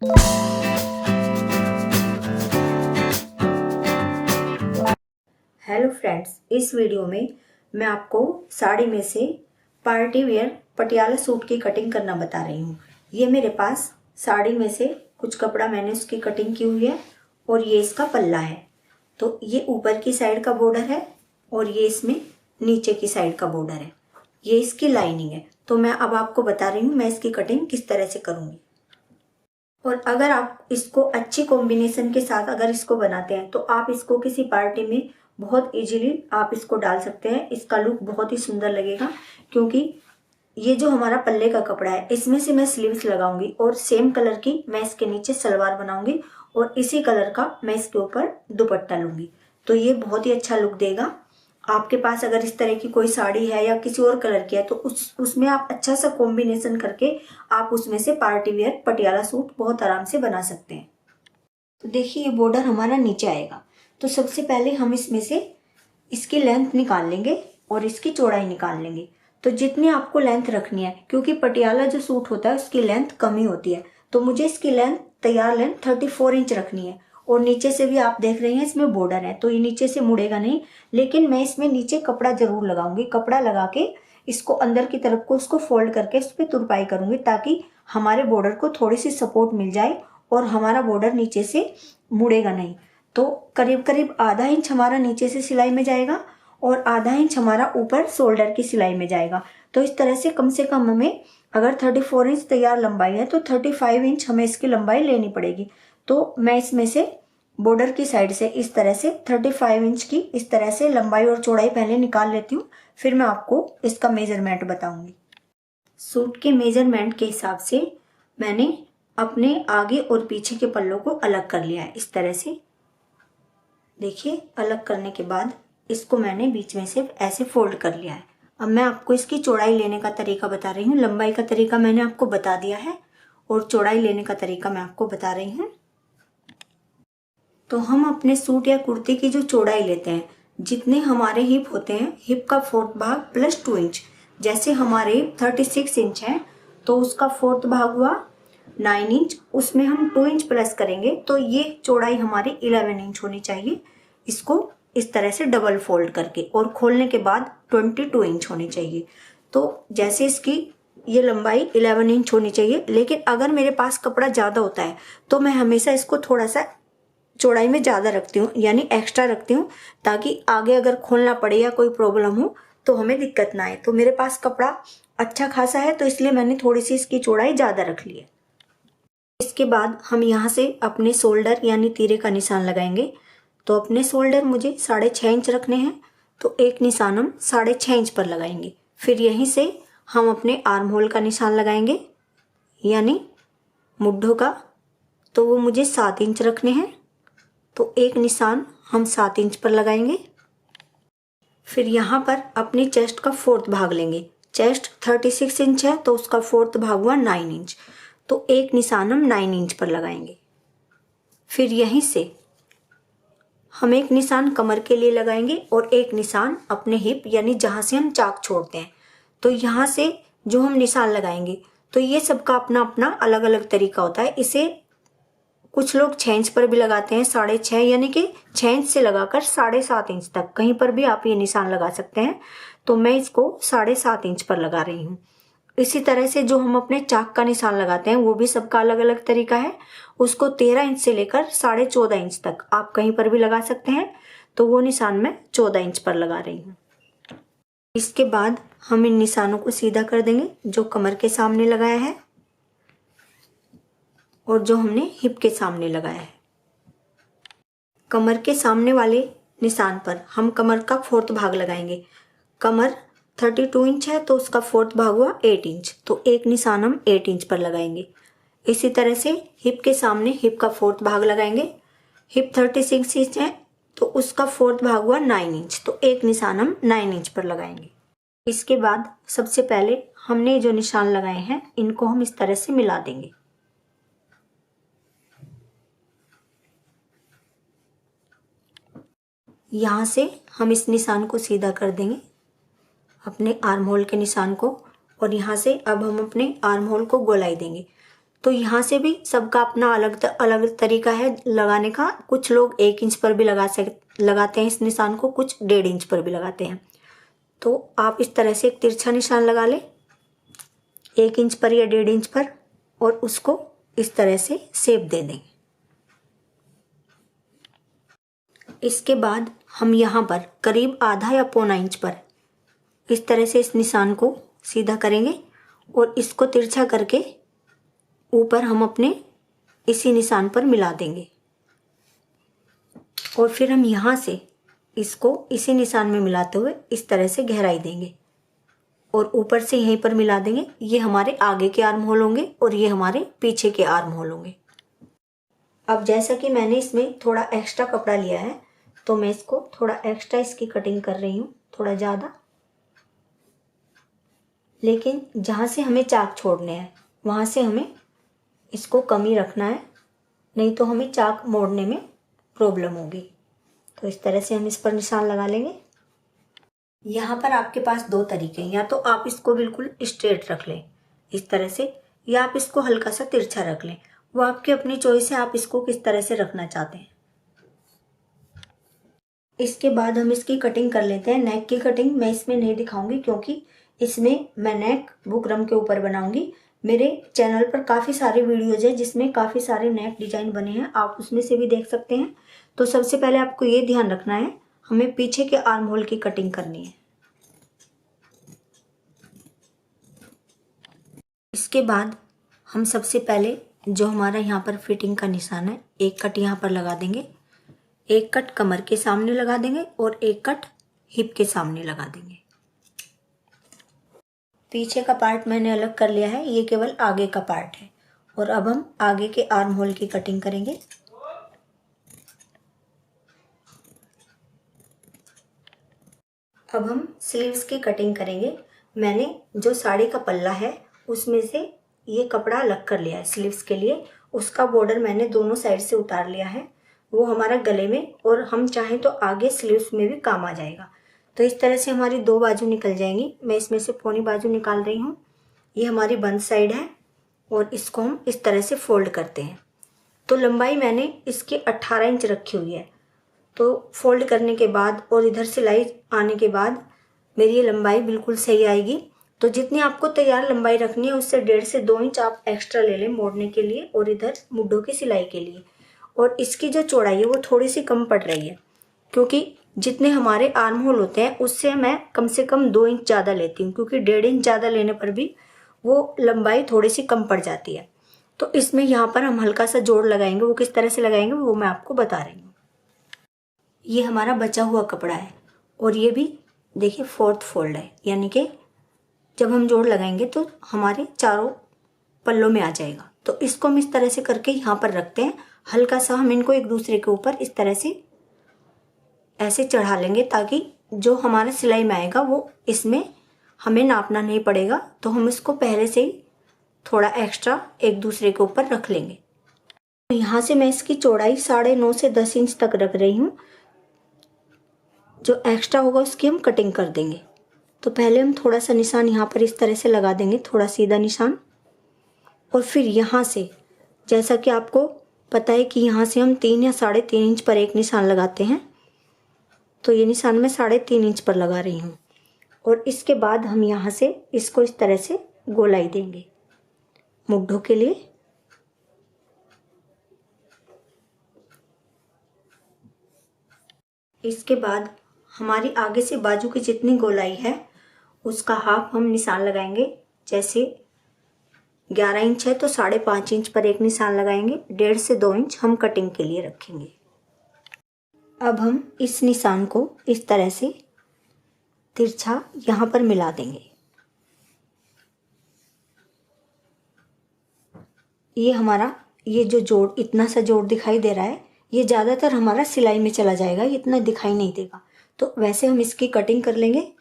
Hello friends, इस video में मैं आपको साड़ी में से पार्टी वेयर पटियाला सूट की कटिंग करना बता रही हूँ। ये मेरे पास साड़ी में से कुछ कपड़ा मैंने उसकी कटिंग की हुई है और ये इसका पल्ला है। तो ये ऊपर की साइड का बॉर्डर है और ये इसमें नीचे की साइड का बॉर्डर है। ये इसकी लाइनिंग है। तो मैं अब आपको बता रही हूँ मैं इसकी कटिंग किस तरह से करूँगी। और अगर आप इसको अच्छी कॉम्बिनेशन के साथ अगर इसको बनाते हैं तो आप इसको किसी पार्टी में बहुत इजीली आप इसको डाल सकते हैं। इसका लुक बहुत ही सुंदर लगेगा, क्योंकि ये जो हमारा पल्ले का कपड़ा है इसमें से मैं स्लीव्स लगाऊंगी और सेम कलर की मैं इसके नीचे सलवार बनाऊंगी और इसी कलर का मैं इसके ऊपर दुपट्टा लूंगी। तो ये बहुत ही अच्छा लुक देगा। आपके पास अगर इस तरह की कोई साड़ी है या किसी और कलर की है तो उसमें आप अच्छा सा कॉम्बिनेशन करके आप उसमें से पार्टी वेयर पटियाला सूट बहुत आराम से बना सकते हैं। तो देखिए ये बॉर्डर हमारा नीचे आएगा। तो सबसे पहले हम इसमें से इसकी लेंथ निकाल लेंगे और इसकी चौड़ाई निकाल लेंगे। तो जितनी आपको लेंथ रखनी है, क्योंकि पटियाला जो सूट होता है उसकी लेंथ कम ही होती है, तो मुझे इसकी लेंथ तैयार लेंथ 34 इंच रखनी है। और नीचे से भी आप देख रहे हैं इसमें बॉर्डर है तो ये नीचे से मुड़ेगा नहीं, लेकिन मैं इसमें नीचे कपड़ा जरूर लगाऊंगी। कपड़ा लगा के इसको अंदर की तरफ को उसको फोल्ड करके इस पर तुरपाई करूंगी ताकि हमारे बॉर्डर को थोड़ी सी सपोर्ट मिल जाए और हमारा बॉर्डर नीचे से मुड़ेगा नहीं। तो करीब करीब आधा इंच हमारा नीचे से सिलाई में जाएगा और आधा इंच हमारा ऊपर शोल्डर की सिलाई में जाएगा। तो इस तरह से कम हमें अगर 34 इंच तैयार लंबाई है तो 35 इंच हमें इसकी लंबाई लेनी पड़ेगी। तो मैं इसमें से बॉर्डर की साइड से इस तरह से 35 इंच की इस तरह से लंबाई और चौड़ाई पहले निकाल लेती हूँ, फिर मैं आपको इसका मेजरमेंट बताऊंगी। सूट के मेजरमेंट के हिसाब से मैंने अपने आगे और पीछे के पल्लों को अलग कर लिया है। इस तरह से देखिए, अलग करने के बाद इसको मैंने बीच में से ऐसे फोल्ड कर लिया है। अब मैं आपको इसकी चौड़ाई लेने का तरीका बता रही हूँ। लंबाई का तरीका मैंने आपको बता दिया है और चौड़ाई लेने का तरीका मैं आपको बता रही हूँ। तो हम अपने सूट या कुर्ती की जो चौड़ाई लेते हैं, जितने हमारे हिप होते हैं, हिप का फोर्थ भाग प्लस 2 इंच। जैसे हमारे हिप 36 इंच है तो उसका फोर्थ भाग हुआ 9 इंच, उसमें हम 2 इंच प्लस करेंगे तो ये चौड़ाई हमारी 11 इंच होनी चाहिए। इसको इस तरह से डबल फोल्ड करके और खोलने के बाद 22 इंच होनी चाहिए। तो जैसे इसकी ये लंबाई 11 इंच होनी चाहिए। लेकिन अगर मेरे पास कपड़ा ज़्यादा होता है तो मैं हमेशा इसको थोड़ा सा चौड़ाई में ज़्यादा रखती हूँ, यानी एक्स्ट्रा रखती हूँ, ताकि आगे अगर खोलना पड़े या कोई प्रॉब्लम हो तो हमें दिक्कत ना आए। तो मेरे पास कपड़ा अच्छा खासा है तो इसलिए मैंने थोड़ी सी इसकी चौड़ाई ज़्यादा रख ली है। इसके बाद हम यहाँ से अपने शोल्डर यानी तीरे का निशान लगाएंगे। तो अपने शोल्डर मुझे 6.5 इंच रखने हैं तो एक निशान हम 6.5 इंच पर लगाएंगे। फिर यहीं से हम अपने आर्म होल का निशान लगाएंगे यानी मुड्ढों का, तो वो मुझे 7 इंच रखने हैं तो एक निशान हम 7 इंच पर लगाएंगे। फिर यहाँ पर अपनी चेस्ट का फोर्थ भाग लेंगे। चेस्ट 36 इंच है तो उसका फोर्थ भाग हुआ 9 इंच, तो एक निशान हम 9 इंच पर लगाएंगे। फिर यहीं से हम एक निशान कमर के लिए लगाएंगे और एक निशान अपने हिप यानी जहाँ से हम चाक छोड़ते हैं। तो यहाँ से जो हम निशान लगाएंगे तो ये सबका अपना अपना अलग अलग तरीका होता है। इसे कुछ लोग 6 इंच पर भी लगाते हैं, 6.5 यानी कि 6 इंच से लगाकर 7.5 इंच तक कहीं पर भी आप ये निशान लगा सकते हैं। तो मैं इसको 7.5 इंच पर लगा रही हूँ। इसी तरह से जो हम अपने चाक का निशान लगाते हैं वो भी सबका अलग अलग तरीका है। उसको 13 इंच से लेकर 14.5 इंच तक आप कहीं पर भी लगा सकते हैं। तो वो निशान मैं 14 इंच पर लगा रही हूँ। इसके बाद हम इन निशानों को सीधा कर देंगे, जो कमर के सामने लगाया है और जो हमने हिप के सामने लगाया है। कमर के सामने वाले निशान पर हम कमर का फोर्थ भाग लगाएंगे। कमर 32 इंच है तो उसका फोर्थ भाग हुआ 8 इंच, तो एक निशान हम 8 इंच पर लगाएंगे। इसी तरह से हिप के सामने हिप का फोर्थ भाग लगाएंगे। हिप 36 इंच है तो उसका फोर्थ भाग हुआ 9 इंच, तो एक निशान हम 9 इंच पर लगाएंगे। इसके बाद सबसे पहले हमने जो निशान लगाए हैं इनको हम इस तरह से मिला देंगे। यहाँ से हम इस निशान को सीधा कर देंगे अपने आर्म होल के निशान को, और यहाँ से अब हम अपने आर्म होल को गोलाई देंगे। तो यहाँ से भी सबका अपना अलग अलग तरीका है लगाने का। कुछ लोग 1 इंच पर भी लगाते हैं इस निशान को, कुछ 1.5 इंच पर भी लगाते हैं। तो आप इस तरह से एक तिरछा निशान लगा लें 1 इंच पर या 1.5 इंच पर, और उसको इस तरह से शेप दे दें। इसके बाद हम यहाँ पर करीब आधा या पौना इंच पर इस तरह से इस निशान को सीधा करेंगे और इसको तिरछा करके ऊपर हम अपने इसी निशान पर मिला देंगे। और फिर हम यहाँ से इसको इसी निशान में मिलाते हुए इस तरह से गहराई देंगे और ऊपर से यहीं पर मिला देंगे। ये हमारे आगे के आर्म होल होंगे और ये हमारे पीछे के आर्म होल होंगे। अब जैसा कि मैंने इसमें थोड़ा एक्स्ट्रा कपड़ा लिया है, तो मैं इसको थोड़ा एक्स्ट्रा इसकी कटिंग कर रही हूँ, थोड़ा ज़्यादा। लेकिन जहाँ से हमें चाक छोड़ने हैं वहाँ से हमें इसको कम ही रखना है, नहीं तो हमें चाक मोड़ने में प्रॉब्लम होगी। तो इस तरह से हम इस पर निशान लगा लेंगे। यहाँ पर आपके पास 2 तरीके हैं, या तो आप इसको बिल्कुल स्ट्रेट रख लें इस तरह से, या आप इसको हल्का सा तिरछा रख लें। वो आपकी अपनी चॉइस है, आप इसको किस तरह से रखना चाहते हैं। इसके बाद हम इसकी कटिंग कर लेते हैं। नेक की कटिंग मैं इसमें नहीं दिखाऊंगी क्योंकि इसमें मैं नेक बुकरम के ऊपर बनाऊंगी। मेरे चैनल पर काफ़ी सारे वीडियोज हैं जिसमें काफ़ी सारे नेक डिजाइन बने हैं, आप उसमें से भी देख सकते हैं। तो सबसे पहले आपको ये ध्यान रखना है, हमें पीछे के आर्म होल की कटिंग करनी है। इसके बाद हम सबसे पहले जो हमारा यहाँ पर फिटिंग का निशान है, एक कट यहाँ पर लगा देंगे, एक कट कमर के सामने लगा देंगे और एक कट हिप के सामने लगा देंगे। पीछे का पार्ट मैंने अलग कर लिया है, ये केवल आगे का पार्ट है। और अब हम आगे के आर्म होल की कटिंग करेंगे। अब हम स्लीव्स की कटिंग करेंगे। मैंने जो साड़ी का पल्ला है उसमें से ये कपड़ा अलग कर लिया है स्लीव्स के लिए, उसका बॉर्डर मैंने दोनों साइड से उतार लिया है, वो हमारा गले में और हम चाहें तो आगे स्लीव्स में भी काम आ जाएगा। तो इस तरह से हमारी 2 बाजू निकल जाएंगी। मैं इसमें से पौनी बाजू निकाल रही हूँ। ये हमारी बंद साइड है और इसको हम इस तरह से फोल्ड करते हैं। तो लंबाई मैंने इसकी 18 इंच रखी हुई है। तो फोल्ड करने के बाद और इधर सिलाई आने के बाद मेरी ये लंबाई बिल्कुल सही आएगी। तो जितनी आपको तैयार लंबाई रखनी है उससे 1.5 से 2 इंच आप एक्स्ट्रा ले लें मोड़ने के लिए और इधर मुड्ढों की सिलाई के लिए। और इसकी जो चौड़ाई है वो थोड़ी सी कम पड़ रही है क्योंकि जितने हमारे आर्म होल होते हैं उससे मैं कम से कम 2 इंच ज़्यादा लेती हूँ, क्योंकि 1.5 इंच ज़्यादा लेने पर भी वो लंबाई थोड़ी सी कम पड़ जाती है। तो इसमें यहाँ पर हम हल्का सा जोड़ लगाएंगे, वो किस तरह से लगाएंगे वो मैं आपको बता रही हूँ। ये हमारा बचा हुआ कपड़ा है और ये भी देखिए 4th फोल्ड है, यानी कि जब हम जोड़ लगाएंगे तो हमारे चारों पल्लों में आ जाएगा। तो इसको हम इस तरह से करके यहाँ पर रखते हैं। हल्का सा हम इनको एक दूसरे के ऊपर इस तरह से ऐसे चढ़ा लेंगे ताकि जो हमारा सिलाई में आएगा वो इसमें हमें नापना नहीं पड़ेगा। तो हम इसको पहले से ही थोड़ा एक्स्ट्रा एक दूसरे के ऊपर रख लेंगे। तो यहाँ से मैं इसकी चौड़ाई 9.5 से 10 इंच तक रख रही हूँ। जो एक्स्ट्रा होगा उसकी हम कटिंग कर देंगे। तो पहले हम थोड़ा सा निशान यहाँ पर इस तरह से लगा देंगे, थोड़ा सीधा निशान। और फिर यहाँ से जैसा कि आपको पता है कि यहाँ से हम 3 या 3.5 इंच पर एक निशान लगाते हैं, तो ये निशान मैं 3.5 इंच पर लगा रही हूँ। और इसके बाद हम यहाँ से इसको इस तरह से गोलाई देंगे मुड्ढों के लिए। इसके बाद हमारी आगे से बाजू की जितनी गोलाई है उसका हाफ हम निशान लगाएंगे। जैसे 11 इंच है तो 5.5 इंच पर एक निशान लगाएंगे। 1.5 से 2 इंच हम कटिंग के लिए रखेंगे। अब हम इस निशान को इस तरह से तिरछा यहाँ पर मिला देंगे। ये हमारा ये जो जोड़ इतना सा जोड़ दिखाई दे रहा है ये ज़्यादातर हमारा सिलाई में चला जाएगा, ये इतना दिखाई नहीं देगा। तो वैसे हम इसकी कटिंग कर लेंगे।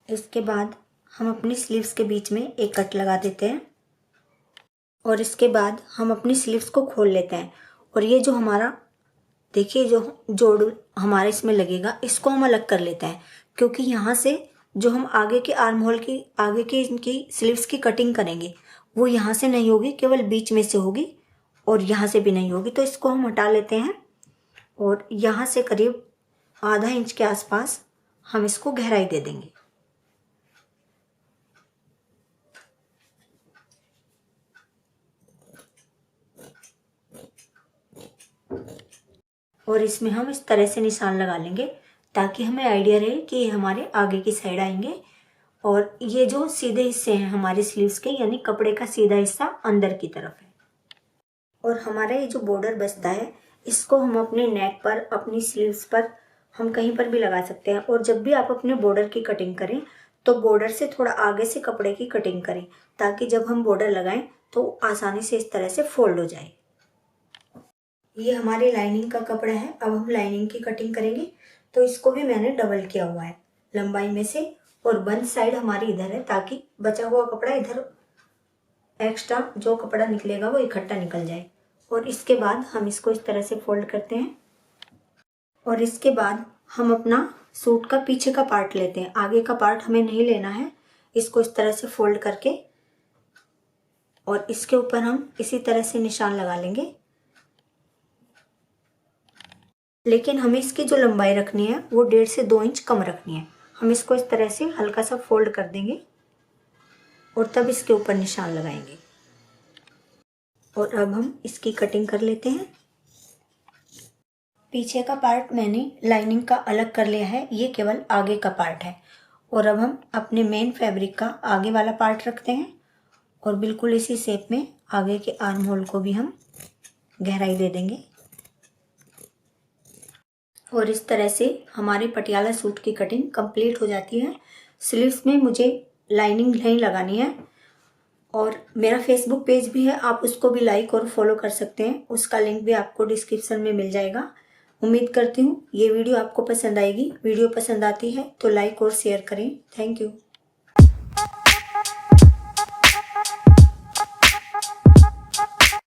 इसके बाद हम अपनी स्लीव्स के बीच में एक कट लगा देते हैं और इसके बाद हम अपनी स्लीव्स को खोल लेते हैं। और ये जो हमारा देखिए जो जोड़ हमारा इसमें लगेगा इसको हम अलग कर लेते हैं, क्योंकि यहाँ से जो हम आगे के आर्म होल की आगे की इनकी स्लीव्स की कटिंग करेंगे वो यहाँ से नहीं होगी, केवल बीच में से होगी और यहाँ से भी नहीं होगी। तो इसको हम हटा लेते हैं और यहाँ से करीब आधा इंच के आसपास हम इसको गहराई दे देंगे। और इसमें हम इस तरह से निशान लगा लेंगे ताकि हमें आइडिया रहे कि ये हमारे आगे की साइड आएंगे और ये जो सीधे हिस्से हैं हमारे स्लीव्स के, यानी कपड़े का सीधा हिस्सा अंदर की तरफ है। और हमारा ये जो बॉर्डर बचता है इसको हम अपने नेक पर, अपनी स्लीव्स पर, हम कहीं पर भी लगा सकते हैं। और जब भी आप अपने बॉर्डर की कटिंग करें तो बॉर्डर से थोड़ा आगे से कपड़े की कटिंग करें, ताकि जब हम बॉर्डर लगाएं तो आसानी से इस तरह से फोल्ड हो जाए। ये हमारी लाइनिंग का कपड़ा है। अब हम लाइनिंग की कटिंग करेंगे। तो इसको भी मैंने डबल किया हुआ है लंबाई में से, और वन साइड हमारी इधर है ताकि बचा हुआ कपड़ा इधर, एक्स्ट्रा जो कपड़ा निकलेगा वो इकट्ठा निकल जाए। और इसके बाद हम इसको इस तरह से फोल्ड करते हैं और इसके बाद हम अपना सूट का पीछे का पार्ट लेते हैं। आगे का पार्ट हमें नहीं लेना है। इसको इस तरह से फोल्ड करके और इसके ऊपर हम इसी तरह से निशान लगा लेंगे। लेकिन हमें इसकी जो लंबाई रखनी है वो 1.5 से 2 इंच कम रखनी है। हम इसको इस तरह से हल्का सा फोल्ड कर देंगे और तब इसके ऊपर निशान लगाएंगे। और अब हम इसकी कटिंग कर लेते हैं। पीछे का पार्ट मैंने लाइनिंग का अलग कर लिया है, ये केवल आगे का पार्ट है। और अब हम अपने मेन फैब्रिक का आगे वाला पार्ट रखते हैं और बिल्कुल इसी शेप में आगे के आर्म होल को भी हम गहराई दे देंगे। और इस तरह से हमारे पटियाला सूट की कटिंग कंप्लीट हो जाती है। स्लीव्स में मुझे लाइनिंग नहीं लगानी है। और मेरा फेसबुक पेज भी है, आप उसको भी लाइक और फॉलो कर सकते हैं। उसका लिंक भी आपको डिस्क्रिप्शन में मिल जाएगा। उम्मीद करती हूँ ये वीडियो आपको पसंद आएगी। वीडियो पसंद आती है तो लाइक और शेयर करें। Thank you.